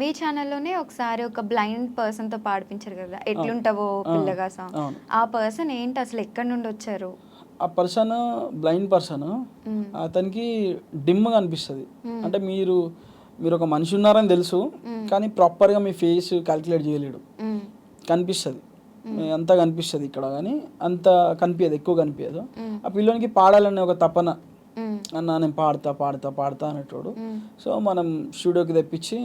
మీ ఛానల్లోనే ఒకసారి ఒక బ్లైండ్ పర్సన్తో పాడిపించారు కదా, ఎట్లుంటావో పిల్లగా సాంగ్. ఆ పర్సన్ ఏంటి అసలు, ఎక్కడి నుండి వచ్చారు? ఆ పర్సన్ బ్లైండ్ పర్సన్, అతనికి డిమ్గా అనిపిస్తుంది. అంటే మీరు ఒక మనిషి ఉన్నారని తెలుసు, కానీ ప్రాపర్గా మీ ఫేస్ క్యాల్కులేట్ చేయలేడు. కనిపిస్తుంది, అంతా కనిపిస్తుంది ఇక్కడ, కానీ అంత కనిపించదు, ఎక్కువ కనిపించదు. ఆ పిల్లోనికి పాడాలనే ఒక తపన, అన్న నేను పాడతా పాడతా పాడతా అనేటోడు. సో మనం స్టూడియోకి తెప్పించి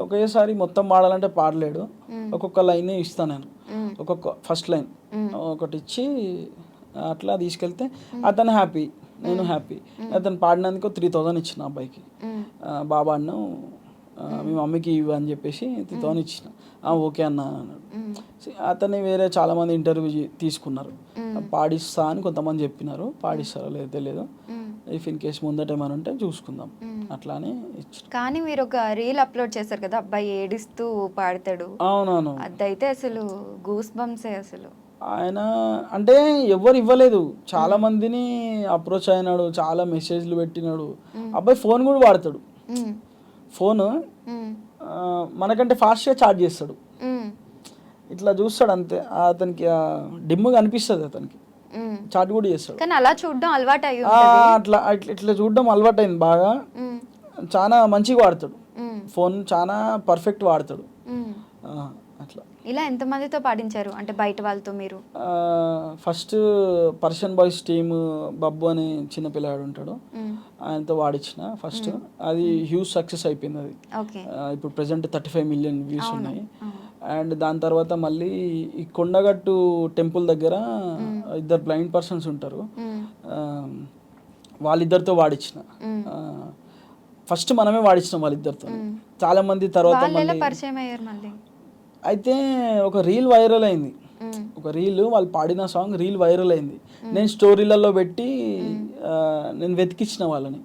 ఒకేసారి మొత్తం పాడాలంటే పాడలేడు, ఒక్కొక్క లైన్ ఇస్తాను నేను, ఒక్కొక్క ఫస్ట్ లైన్ ఒకటి ఇచ్చి అట్లా తీసుకెళ్తే అతను హ్యాపీ, నేను హ్యాపీ. అతను పాడినందుకు 3000 ఇచ్చిన అబ్బాయికి. బాబా అన్ను మీ మమ్మీకి ఇవ్వు అని చెప్పేసి 3000 ఇచ్చిన. ఓకే అన్న అన్నాడు. అతన్ని వేరే చాలామంది ఇంటర్వ్యూ తీసుకున్నారు, పాడిస్తా అని కొంతమంది చెప్పినారు. పాడిస్తారో లేదో తెలియదు, ఇఫ్ ఇన్ కేస్ ముందట ఏమైనా ఉంటే చూసుకుందాం అట్లానే ఇచ్చి. కానీ మీరు ఒక రీల్ అప్లోడ్ చేశారు కదా, అబ్బాయి ఏడిస్తూ పాడతాడు. అవునవును, అదైతే అసలు గూస్ బంప్సే అసలు. ఆయన అంటే ఎవరు ఇవ్వలేదు, చాలా మందిని అప్రోచ్ అయినాడు, చాలా మెసేజ్లు పెట్టినాడు. అబ్బాయి ఫోన్ కూడా వాడతాడు, ఫోన్ మనకంటే ఫాస్ట్గా చార్జ్ చేస్తాడు. ఇట్లా చూస్తాడు అంతే, అతనికి డిమ్గా అనిపిస్తుంది, అతనికి చార్జ్ కూడా చేస్తాడు. కానీ అలా చూడడం అలవాటు అయ్యి అట్లా ఇట్లా చూడడం అలవాటు అయింది బాగా. చాలా మంచిగా వాడతాడు ఫోన్, చాలా పర్ఫెక్ట్ వాడతాడు అట్లా. ఇలా ఎంతమందితో పాడించారు అంటే బయట వాళ్ళతో మీరు? First Persian boys team Babbu అని చిన్న పిల్లాడు ఉంటాడు, ఆయనతో వాడించిన ఫస్ట్. అది హ్యూజ్ సక్సెస్ అయిపోయింది. అది ఇప్పుడు ప్రెసెంట్ 35 మిలియన్ వ్యూస్ ఉన్నాయి. అండ్ దాని తర్వాత మళ్ళీ ఈ కొండగట్టు టెంపుల్ దగ్గర ఇద్దరు బ్లైండ్ పర్సన్స్ ఉంటారు, వాళ్ళిద్దరితో వాడించిన. ఫస్ట్ మనమే వాడించినాం వాళ్ళిద్దరితో. చాలా మంది తర్వాత అయితే ఒక రీల్ వైరల్ అయింది, ఒక రీల్ వాళ్ళు పాడిన సాంగ్ రీల్ వైరల్ అయింది. నేను స్టోరీలలో పెట్టి నేను వెతికిచ్చిన వాళ్ళని,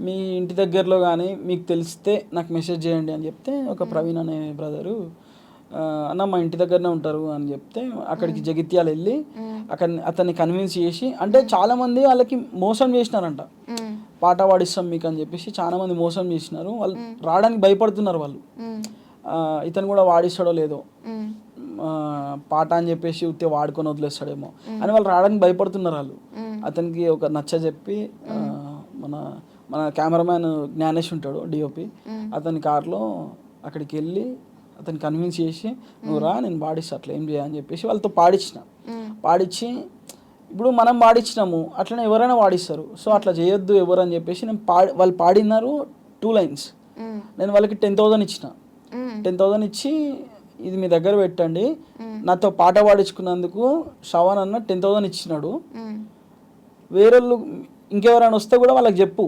మీ ఇంటి దగ్గరలో కానీ మీకు తెలిస్తే నాకు మెసేజ్ చేయండి అని చెప్తే, ఒక ప్రవీణ్ అనే బ్రదరు అన్న మా ఇంటి దగ్గరనే ఉంటారు అని చెప్తే, అక్కడికి జగిత్యాలు వెళ్ళి అతన్ని కన్విన్స్ చేసి, అంటే చాలా మంది వాళ్ళకి మోసం చేసినారంట, పాట పాడిస్తాం మీకు అని చెప్పేసి చాలా మంది మోసం చేసినారు. వాళ్ళు రావడానికి భయపడుతున్నారు వాళ్ళు, ఇతను కూడా వాడిస్తాడో లేదో, పాట అని చెప్పేసి ఉత్తే వాడుకొని వదిలేస్తాడేమో అని వాళ్ళు రావడానికి భయపడుతున్నారు వాళ్ళు. అతనికి ఒక నచ్చ చెప్పి మన కెమెరామ్యాన్ జ్ఞానేష్ ఉంటాడు డిఓపి, అతని కార్లో అక్కడికి వెళ్ళి అతన్ని కన్విన్స్ చేసి, నువ్వు రా నేను పాడిస్తా, అట్లా ఏం చేయని చెప్పేసి వాళ్ళతో పాడించి ఇప్పుడు మనం పాడించినాము అట్లనే ఎవరైనా పాడిస్తారు. సో అట్లా చేయొద్దు ఎవరు అని చెప్పేసి నేను వాళ్ళు పాడినారు 2 లైన్స్, నేను వాళ్ళకి 10,000 ఇచ్చిన. 10,000 ఇచ్చి ఇది మీ దగ్గర పెట్టండి, నాతో పాట పాడించుకున్నందుకు శ్రవణ్ అన్న 10,000 ఇచ్చినాడు, వేరే ఇంకెవరైనా వస్తే కూడా వాళ్ళకి చెప్పు,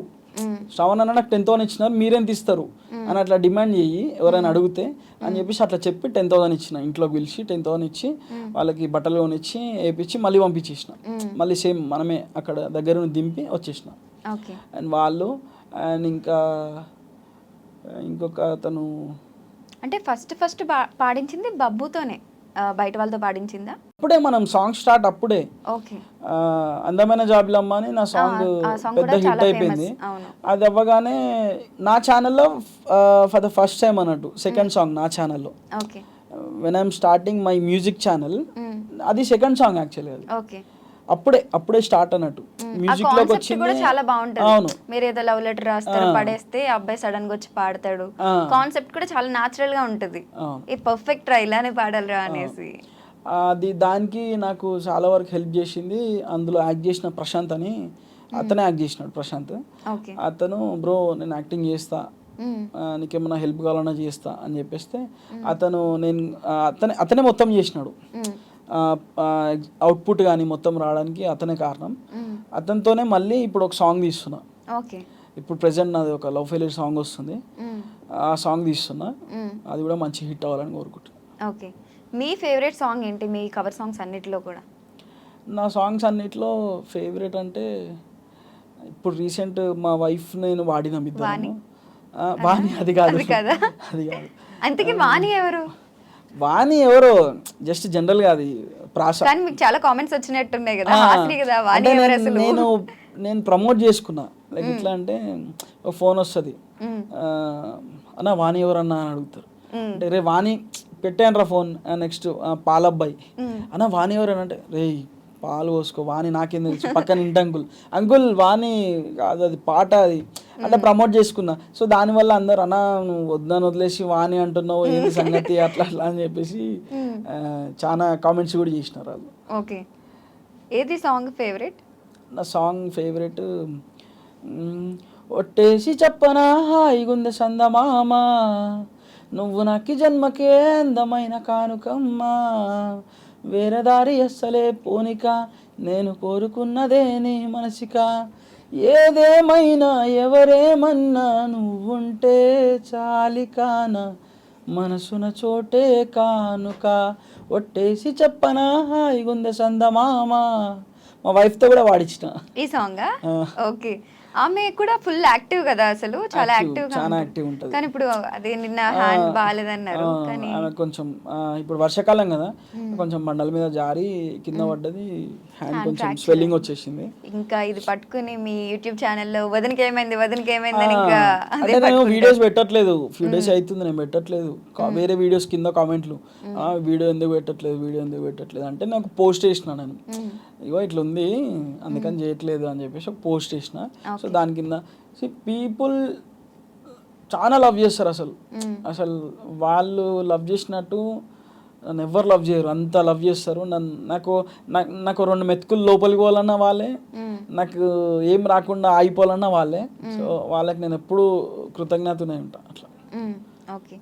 శ్రవణ్ అన్న నాకు 10,000 ఇచ్చినారు మీరెంత ఇస్తారు అని అట్లా డిమాండ్ చేయి ఎవరైనా అడిగితే అని చెప్పేసి అట్లా చెప్పి 10,000 ఇచ్చిన. ఇంట్లోకి పిలిచి 10,000 ఇచ్చి వాళ్ళకి బట్టలు కొనిచ్చి వేయించి మళ్ళీ పంపించేసిన. మళ్ళీ సేమ్ మనమే అక్కడ దగ్గర దింపి వచ్చేసిన. అండ్ వాళ్ళు అండ్ ఇంకొక అతను, అంటే ఫస్ట్ పాడించింది బబ్బుతోనే, బయట వాళ్ళతో పాడించిందా? అప్పుడే మనం సాంగ్ స్టార్ట్ అప్పుడే. అందమైన జాబిలమ్మ అని నా సాంగ్ పెద్ద హిట్ అయిపోయింది. అది అవ్వగానే నా ఛానల్లో ఫర్ ద ఫస్ట్ టైం అన్నట్టు సెకండ్ సాంగ్ నా ఛానల్లో, when I'm starting my music channel, అది సెకండ్ సాంగ్ యాక్చువల్లీ. అది అప్పుడే స్టార్ట్ అన్నట్టు మ్యూజిక్ లోకి వచ్చింది. చాలా బాగుంటుంది. అవును, మీరు ఏదో లవ్ లెటర్ రాస్తారు పడేస్తే అబ్బాయి సడన్ గా వచ్చి పాడతాడు, కాన్సెప్ట్ కూడా చాలా నాచురల్ గా ఉంటది. ఈ పర్ఫెక్ట్ రా ఇలానే పాడాలిరా అనేసి. అది దానికి నాకు చాలా వరకు హెల్ప్ చేసింది. అందులో యాక్ట్ చేసిన ప్రశాంత్ అని, అతనే యాక్ట్ చేసినాడు ప్రశాంత్. అతను బ్రో నేను యాక్టింగ్ చేస్తా, నీకేమన్నా హెల్ప్ కావాలన్నా చేస్తా అని చెప్పేస్తే అతనే మొత్తం చేసినాడు. అవుట్పుట్ కానీ మొత్తం రావడానికి అతనే కారణం. అతనితోనే మళ్ళీ ఇప్పుడు ఒక సాంగ్ తీస్తున్నా. ఇప్పుడు ప్రెసెంట్ నాది ఒక లవ్ ఫెయిలియర్ సాంగ్ వస్తుంది, ఆ సాంగ్ తీస్తున్నా. అది కూడా మంచి హిట్ అవ్వాలని కోరుకుంటున్నా. ఓకే, మీ ఫేవరెట్ సాంగ్ ఏంటి మీ కవర్ సాంగ్స్ అన్నిటిలో కూడా? నా సాంగ్స్ అన్నిటిలో ఫేవరెట్ అంటే ఇప్పుడు రీసెంట్ మా వైఫ్ నేను వాడిన ఇద్దరు వాణి. అది కాదు, అంతకీ వాణి ఎవరు? వాణి ఎవరో జస్ట్ జనరల్ గా అది ప్రాస. మీకు చాలా కామెంట్స్ వచ్చినట్టున్నాయి కదా, హాస్ని కదా వాణి ఎవరు అసలు? నేను ప్రమోట్ చేసుకున్నా, లైక్ ఎట్లా అంటే ఒక ఫోన్ వస్తుంది, అన్న వాణి ఎవరన్నా అని అడుగుతారు. అంటే రే వాణి పెట్టాను రా ఫోన్. నెక్స్ట్ పాలబ్బాయి అన్న వాణి ఎవరని అంటే రే పాలు పోసుకో వాణి నాకేం తెలుసు పక్కన ఇంటి అంకుల్ వాణి కాదు అది పాట అది అంటే ప్రమోట్ చేసుకున్నా. సో దానివల్ల అందరు అన్న నువ్వు వద్దని వదిలేసి వాణి అంటున్నావు ఏంటి సంగతి అట్లా అట్లా అని చెప్పేసి చాలా కామెంట్స్ కూడా చేసినారు వాళ్ళు. ఓకే, ఏది సాంగ్ ఫేవరెట్? నా సాంగ్ ఫేవరెట్ ఒట్టేసి చెప్పనా హాయిగుంది సందమామ నువ్వు నాకి జన్మకే అందమైన కానుకమ్మా వేరే దారి అస్సలే పోనిక నేను కోరుకున్నదే నీ మనసిక ఏదేమైనా ఎవరేమన్నా నువ్వుంటే చాలికాన మనసున చోటే కానుక ఒట్టేసి చెప్పనా హాయిగుంది సందమామ. మా వైఫ్తో కూడా పాడించిన ఈ సాంగా? ఓకే, ఆమె కూడా ఫుల్ యాక్టివ్ కదా, అసలు చాలా యాక్టివ్ ఉంటుంది. కానీ ఇప్పుడు అదే నిన్న హ్యాండ్ బాగాలేదన్నారు. కానీ ఆమె కొంచెం ఇప్పుడు వర్షాకాలం కదా కొంచెం బండల మీద జారి కింద పడ్డది, హ్యాండ్ కొంచెం స్వెల్లింగ్ వచ్చేసింది. ఇంకా ఇది పట్టుకుని మీ యూట్యూబ్ ఛానల్లో వదినకి ఏమైంది అని ఇంకా అంటే నేను వీడియోస్ పెట్టట్లేదు, ఫ్యూ డేస్ అవుతుంది నేను పెట్టట్లేదు. వేరే వీడియోస్ కింద కామెంట్లు వీడియో ఎందుకు పెట్టట్లేదు అంటే నాకు పోస్ట్ చేసిన నేను ఇగో ఇట్లా ఉంది అందుకని చేయట్లేదు అని చెప్పేసి ఒక పోస్ట్ చేసిన. సో దాని కింద పీపుల్ చాలా లవ్ చేస్తారు. అసలు వాళ్ళు లవ్ చేసినట్టు నన్ను ఎవరు లవ్ చేయరు, అంత లవ్ చేస్తారు. నాకు 2 మెతుకులు లోపలికి పోవాలన్నా వాళ్ళే, నాకు ఏం రాకుండా ఆగిపోవాలన్నా వాళ్ళే. సో వాళ్ళకి నేను ఎప్పుడూ కృతజ్ఞతనే ఉంటా అట్లా. ఓకే.